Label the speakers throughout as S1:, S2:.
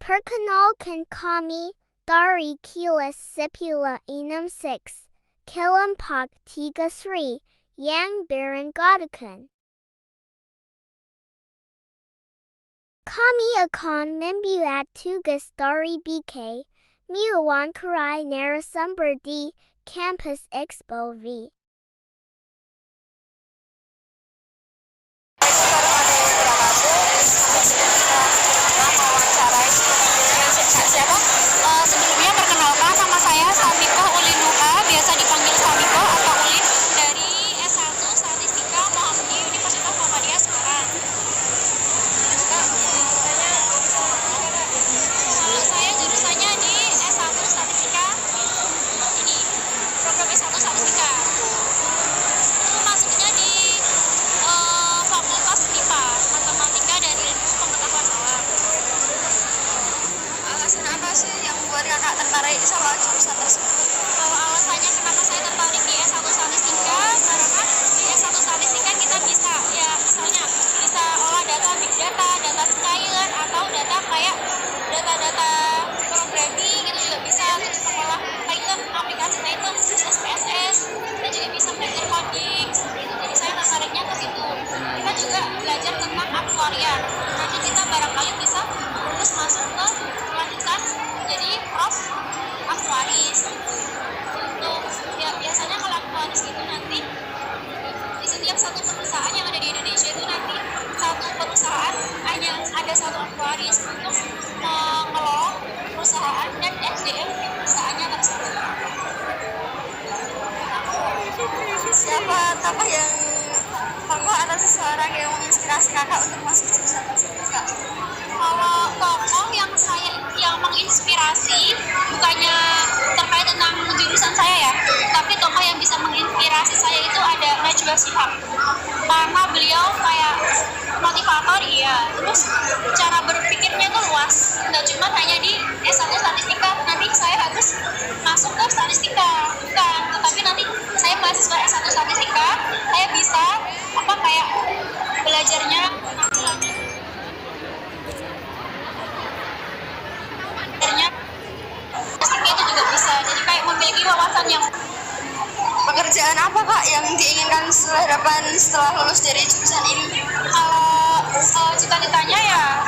S1: Perkenalkan kami dari Kelas 1066 Kelompok 3 Sri yang beranggotakan. Kami akan membuat tugas dari BK mewawancarai narasumber di Kampus Expo V.
S2: Sebelumnya perkenalkan, nama saya Samiko Ulinuha, biasa dipanggil Samiko atau Ulin, dari S1 Statistika Muhammadiyah Universitas Muhammadiyah Semarang. Kalau saya jurusannya di S1 Statistika, ini program S1 Statistika. Itu masuknya di Fakultas MIPA, Matematika dan Ilmu Pengetahuan Alam. Alasan apa sih yang membuat kakak tertarik sama jurusan tersebut? Kalau alasannya kenapa saya tertarik di S1 Statistika, karena di S1 Statistika kita bisa, ya misalnya bisa olah data big data, data science, atau data kayak data-data programming gitu juga bisa, terus sekolah Python, aplikasi Python, SPSS, kita juga bisa belajar coding, seperti itu. Jadi saya tertariknya ke situ. Kita juga belajar tentang aktuaria. Nanti kita barangkali bisa lulus masuk ke lanjutan jadi prof aktuaris. Untuk ya biasanya kalau aktuaris itu nanti di setiap satu perusahaan yang ada di Indonesia itu nanti satu perusahaan hanya ada satu aktuaris untuk mengelola perusahaan dan SDM di perusahaannya tersebut. Siapa tokoh yang tokoh atau seseorang yang menginspirasi kakak untuk masuk jurusan tersebut, Kak? Kalau tokoh yang menginspirasi bukannya terkait tentang jurusan saya ya, tapi tokoh yang bisa menginspirasi saya itu ada Najwa Shihab, karena beliau kayak motivator ya, terus cara berpikirnya tuh luas, nggak cuma hanya di S1 Statistika nanti saya harus masuk ke statistika, bukan, tetapi nanti saya mahasiswa S1 Statistika saya bisa kayak belajarnya itu juga bisa, jadi kayak memiliki wawasan yang. Pekerjaan apa kak yang diinginkan setelah lulus dari jurusan ini? Kalau cita-citanya ya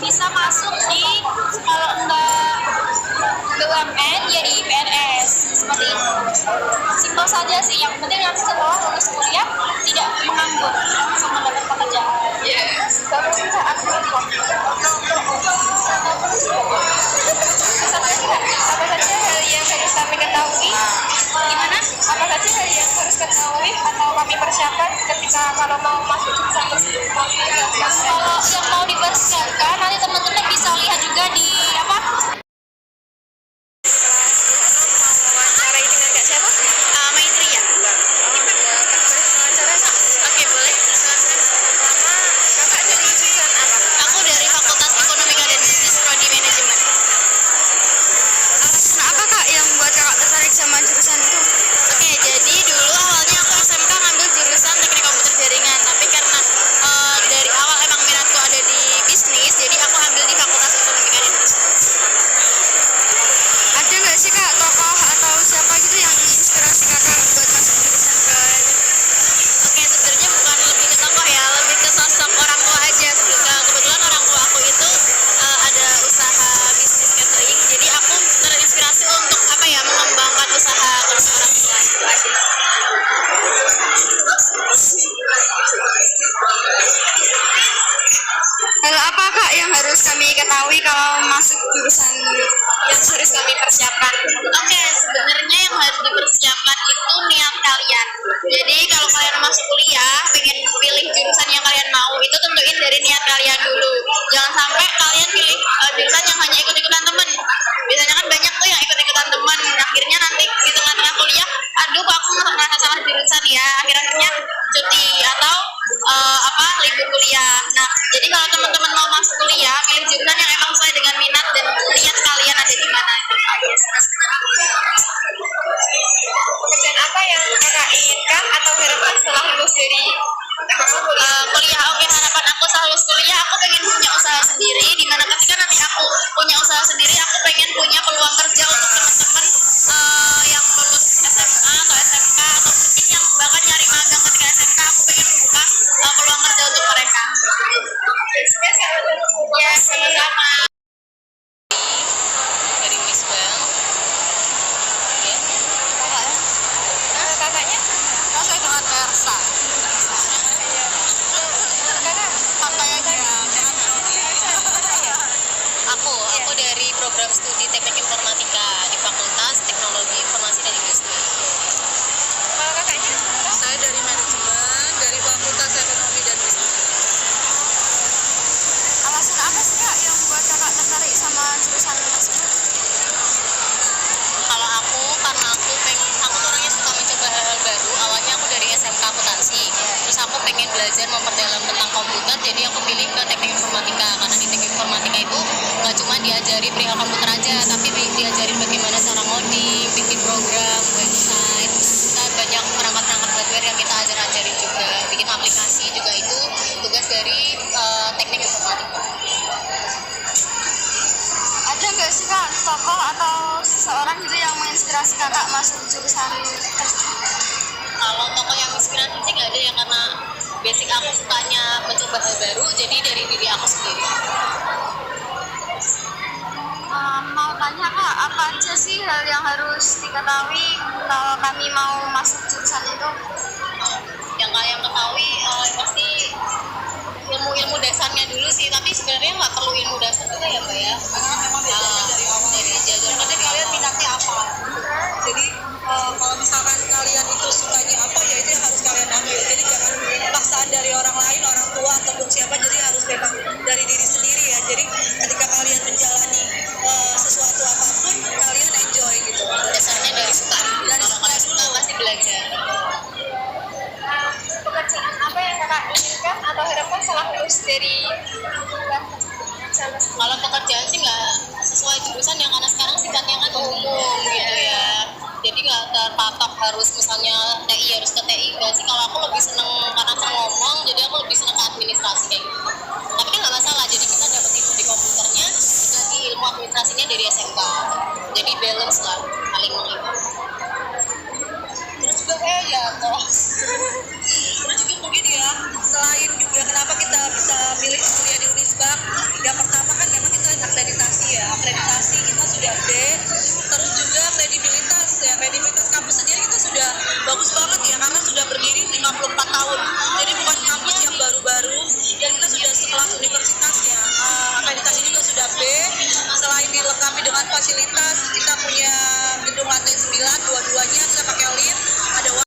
S2: bisa masuk di, kalau enggak BUMN ya di PNS, seperti itu. Simpel saja sih, yang penting nanti setelah lulus kuliah tidak menganggur, langsung mendapat pekerjaan. Pekerjaan apa saja hal yang harus kami ketahui? Gimana? Apa saja hal yang harus ketahui atau kami persiapkan ketika kalau mau masuk jurusan tersebut? Kalau yang mau dipersiapkan nanti teman-teman bisa lihat juga di wawancarai dengan Kak siapa? Maitri ya? Oke, boleh. Pertama, kakak dari jurusan apa? Aku dari Fakultas Ekonomi dan Bisnis Prodi Manajemen. Alasan apa kak yang membuat kakak tertarik sama jurusan itu? Oke, jadi dulu awalnya aku SMK ngambil jurusan teknik komputer jaringan, tapi karena dari awal emang minatku ada di bisnis, jadi aku ambil di Fakultas Ekonomi dan Bisnis. Ada nggak sih kak tokoh atau siapa gitu yang inspirasi kakak buat masuk jurusan ke? Oke, sebenarnya bukan lebih ke tokoh ya, lebih ke sosok orang tua aja. Kebetulan orang tua aku itu ada usaha bisnis catering, jadi aku terinspirasi untuk mengembangkan usaha kedua orang tua itu aja. Hal apa kak yang harus kami ketahui kalau masuk jurusan yang harus kami persiapkan? Oke, sebenarnya yang harus dipersiapkan itu niat kalian. Jadi kalau kalian masuk kuliah, pengen pilih jurusan yang kalian mau, itu tentuin dari niat kalian dulu. Jangan sampai kalian pilih jurusan yang hanya ikut-ikutan temen. Biasanya kan banyak tuh yang ikut-ikutan teman, akhirnya nanti di tengah-tengah kuliah, aduh kok aku ngerasa salah jurusan ya, akhirnya cuti atau libur kuliah. Nah, jadi kalau teman-teman mau masuk kuliah, pilih jurusan yang emang sesuai dengan minat dan niat kalian ada di mana. Pekerjaan apa yang kakak inginkan atau harapkan setelah lulus dari kuliah? Oke, harapan aku setelah lulus kuliah punya usaha sendiri, aku pengen punya peluang kerja untuk teman-teman yang lulus SMA atau SMK atau mungkin yang bahkan nyari magang ketika SMK. Aku pengen membuka peluang kerja untuk mereka. Ya, sama dari Miss Bang. Ya. Kakaknya? Saya dengan Ersa. Aku dari program studi Teknik Informatika di Fakultas Teknologi Informasi dan Industri. Kalau kakaknya? Saya dari manajemen dari Fakultas Ekonomi dan Bisnis. Alasan apa sih Kak yang buat kakak tertarik sama jurusan tersebut? Kalau aku, karena aku tuh orangnya suka mencoba hal-hal baru. Awalnya aku dari SMK akuntansi, terus aku pengen belajar memperdalam tentang komputer, jadi aku pilih ke teknik informatika. Karena di teknik informatika itu nggak cuma diajari perihal komputer aja, tapi diajarin bagaimana cara ngoding, bikin program, website, dan banyak perangkat-perangkat hardware yang kita ajarin juga. Bikin aplikasi juga itu tugas dari teknik informatika. Ada nggak sih Kak tokoh atau seseorang gitu yang menginspirasi kakak masuk jurusan tersebut? Kalau tokoh yang menginspirasi sih nggak ada ya, karena basic aku sukanya mencoba hal baru, jadi dari diri aku sendiri. Mau tanya Kak, apa aja sih hal yang harus diketahui kalau kami mau masuk jurusan itu? Yang kalian ketahui pasti ilmu-ilmu dasarnya dulu sih, tapi sebenarnya nggak perlu ilmu dasar juga ya Mbak ya. Karena memang dari awal dari jajar. Nanti kalian minatnya apa? Jadi kalau misalkan kalian itu sukanya apa, ya itu yang harus kalian ambil. Jadi jangan paksaan dari orang lain, orang tua ataupun siapa. Jadi harus memang dari diri sendiri ya. Jadi ketika kalian menjalani sesuatu apapun, kalian enjoy gitu. Dasarnya dari suka. Dari suka dulu pasti belajar. Pekerjaan apa yang kakak inginkan atau harapkan setelah lulus dari kalau pekerjaan sih nggak sesuai jurusan yang karena sekarang sifatnya kan umum gitu ya, jadi nggak terpatok harus misalnya TI harus ke TI. Nggak sih, kalau aku lebih seneng karena aku ngomong, jadi aku lebih seneng ke administrasi kayak gitu. Tapi kan nggak masalah, jadi kita dapat ilmu di komputernya, jadi ilmu administrasinya dari SMK, jadi balance lah, saling mengikat. Terus juga jatuh. Terus juga mungkin ya, selain juga kenapa kita bisa pilih kuliah di Unisba, yang pertama kan memang kita akreditasi ya, akreditasi kita sudah B, terus juga kredibilitas ya, kredibilitas kampus sendiri kita sudah bagus banget ya, karena sudah berdiri 54 tahun